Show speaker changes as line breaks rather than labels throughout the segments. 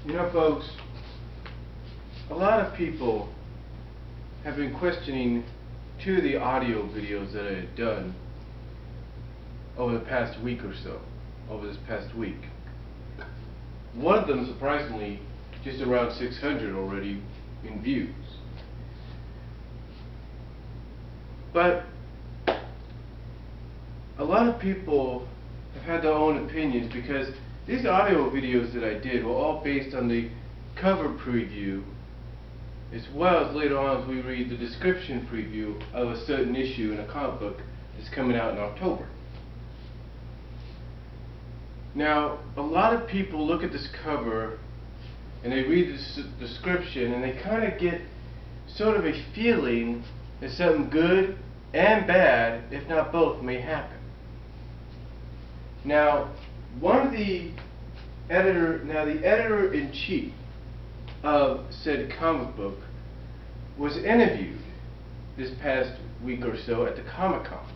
You know, folks, a lot of people have been questioning two of the audio videos that I had done over the past week or so, over this past week. One of them, surprisingly, just around 600 already in views. But a lot of people have had their own opinions because these audio videos that I did were all based on the cover preview, as well as later on as we read the description preview of a certain issue in a comic book that's coming out in October. Now, a lot of people look at this cover and they read this description and they kind of get sort of a feeling that something good and bad, if not both, may happen. Now, the editor-in-chief of said comic book was interviewed this past week or so at the Comic-Con.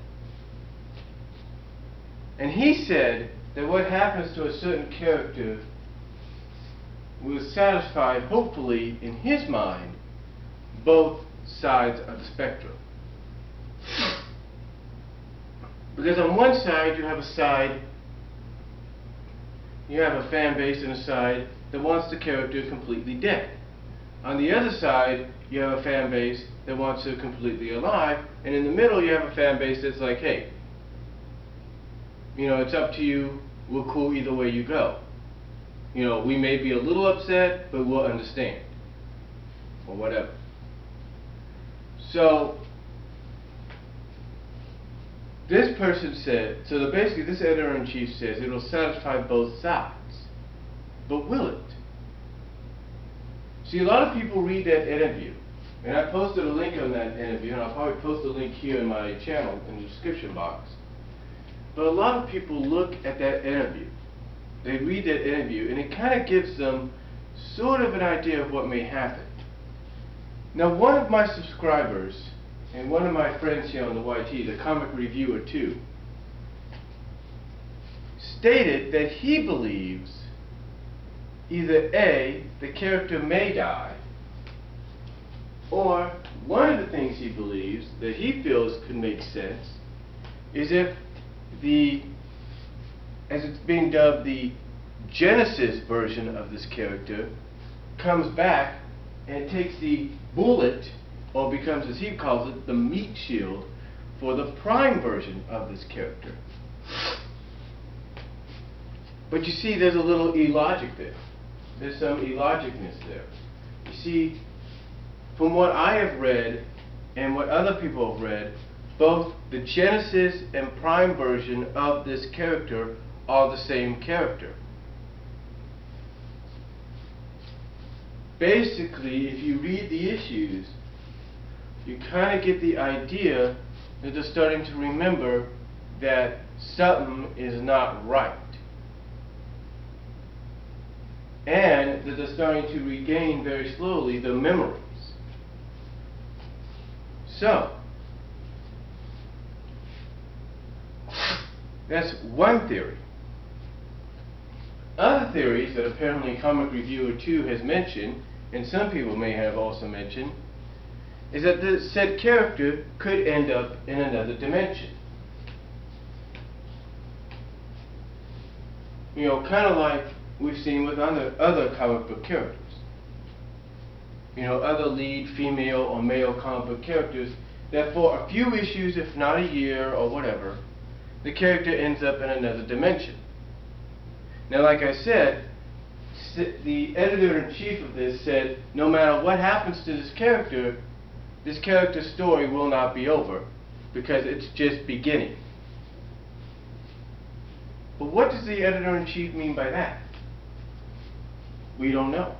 And he said that what happens to a certain character will satisfy, hopefully, in his mind, both sides of the spectrum. Because on one side you have a fan base and a side that wants the character completely dead. On the other side, you have a fan base that wants her completely alive, and in the middle you have a fan base that's like, hey, you know, it's up to you, we're cool either way you go. You know, we may be a little upset, but we'll understand. Or whatever. So, this person said, basically this editor-in-chief says it will satisfy both sides. But will it? See, a lot of people read that interview, and I posted a link on that interview, and I'll probably post a link here in my channel in the description box. But a lot of people look at that interview, they read that interview, and it kind of gives them sort of an idea of what may happen. Now, one of my subscribers, and one of my friends here on the YT, the Comic Reviewer 2, stated that he believes either A, the character may die, or one of the things he believes that he feels could make sense is if as it's being dubbed, the Genesis version of this character comes back and takes the bullet, or becomes, as he calls it, the meat shield for the Prime version of this character. But you see, there's a little illogic there. There's some illogicness there. You see, from what I have read and what other people have read, both the Genesis and Prime version of this character are the same character. Basically, if you read the issues, you kind of get the idea that they're starting to remember that something is not right. And that they're starting to regain very slowly their memories. So, that's one theory. Other theories that apparently Comic Reviewer 2 has mentioned, and some people may have also mentioned, is that the said character could end up in another dimension. You know, kind of like we've seen with other comic book characters. You know, other lead female or male comic book characters that for a few issues, if not a year or whatever, the character ends up in another dimension. Now, like I said, the editor-in-chief of this said no matter what happens to this character's story will not be over because it's just beginning. But what does the editor-in-chief mean by that? We don't know.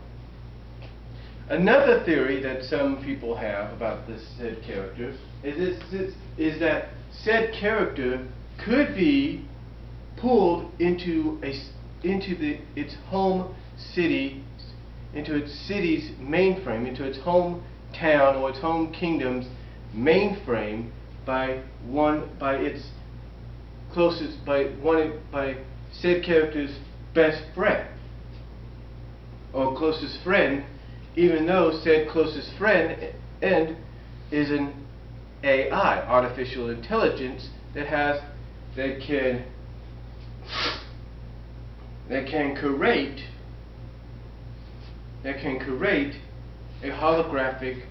Another theory that some people have about this said character is that said character could be pulled into its home city, into its city's mainframe, into its hometown or its home kingdom's mainframe by its closest, by said character's best friend. or closest friend, even though said closest friend end is an AI, artificial intelligence, that can create a holographic,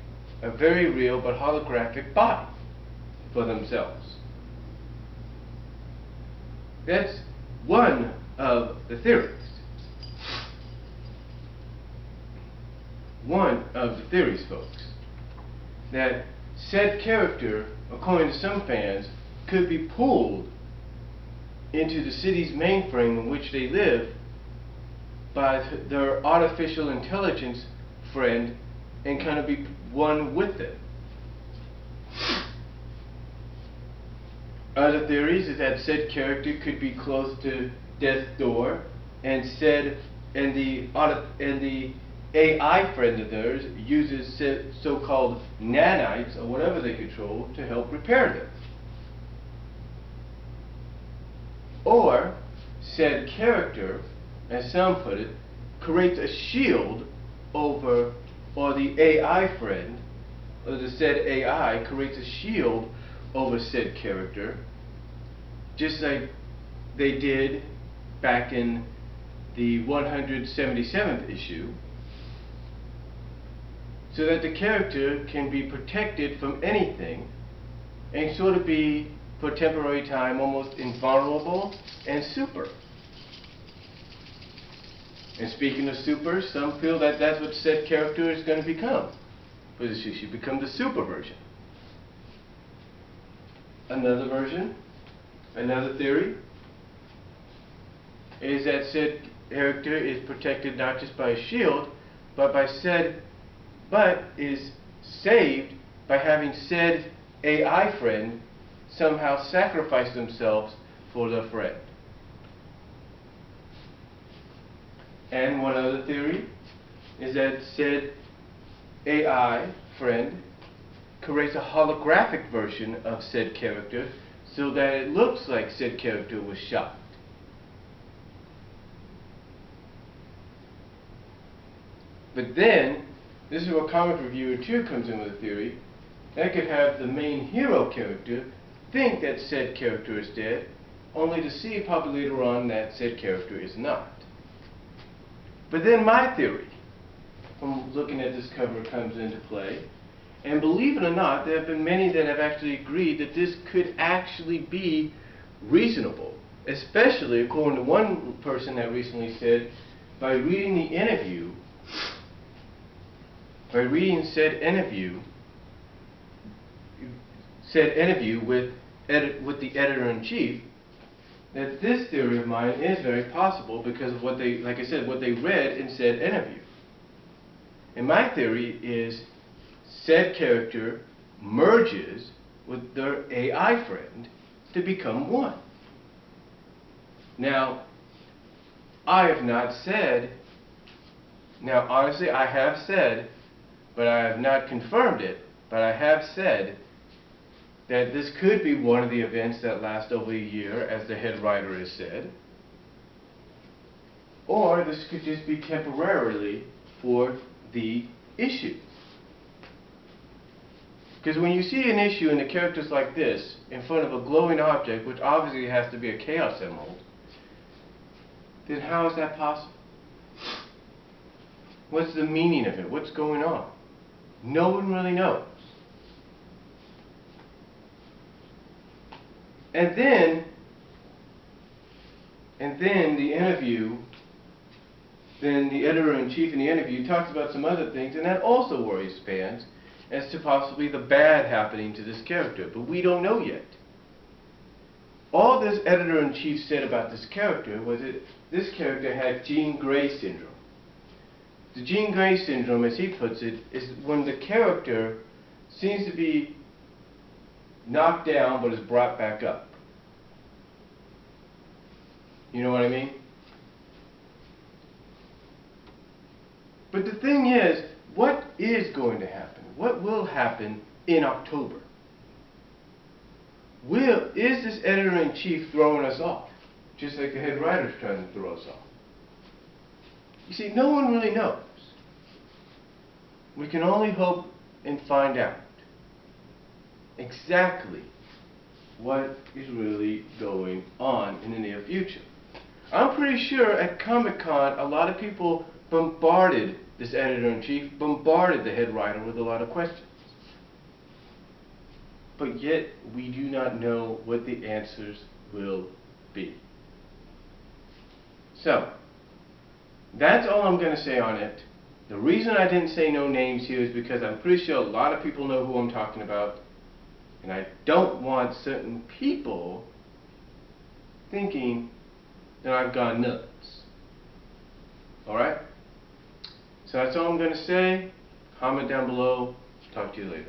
a very real but holographic body for themselves. That's one of the theories. One of the theories, folks, that said character, according to some fans, could be pulled into the city's mainframe in which they live by their artificial intelligence friend and kind of be one with them. Other theories is that said character could be close to death's door, and the AI friend of theirs uses so-called nanites, or whatever they control, to help repair them. Or said character, as some put it, creates a shield over, or the AI friend, or the said AI creates a shield over said character, just like they did back in the 177th issue, so that the character can be protected from anything and sort of be, for a temporary time, almost invulnerable and super. And speaking of super, some feel that that's what said character is going to become for this issue, become the super version. Another version, another theory, is that said character is protected not just by a shield, but is saved by having said AI friend somehow sacrifice themselves for their friend. And one other theory is that said AI friend creates a holographic version of said character so that it looks like said character was shot. But then, this is where Comic Reviewer 2 comes in with a theory that could have the main hero character think that said character is dead, only to see probably later on that said character is not. But then my theory, from looking at this cover, comes into play, and believe it or not, there have been many that have actually agreed that this could actually be reasonable, especially according to one person that recently said, by reading the interview, said interview with the editor-in-chief, that this theory of mine is very possible because of what they, like I said, what they read in said interview. And my theory is said character merges with their AI friend to become one. Now, I have not said, now honestly I have said, but I have not confirmed it, but I have said that this could be one of the events that last over a year, as the head writer has said, or this could just be temporarily for the issue. Because when you see an issue and the character's like this, in front of a glowing object, which obviously has to be a Chaos Emerald, then how is that possible? What's the meaning of it? What's going on? No one really knows. And then the interview, then the editor-in-chief in the interview talks about some other things, and that also worries fans as to possibly the bad happening to this character, but we don't know yet. All this editor-in-chief said about this character was that this character had Jean Grey syndrome. The Jean Grey syndrome, as he puts it, is when the character seems to be knocked down but is brought back up. You know what I mean? But the thing is, what is going to happen? What will happen in October? Is this editor-in-chief throwing us off? Just like the head writer's trying to throw us off. You see, no one really knows. We can only hope and find out exactly what is really going on in the near future. I'm pretty sure at Comic-Con a lot of people bombarded this editor-in-chief, bombarded the head writer with a lot of questions. But yet we do not know what the answers will be. So, that's all I'm going to say on it. The reason I didn't say no names here is because I'm pretty sure a lot of people know who I'm talking about, and I don't want certain people thinking that I've gone nuts. Alright? So that's all I'm going to say. Comment down below. Talk to you later.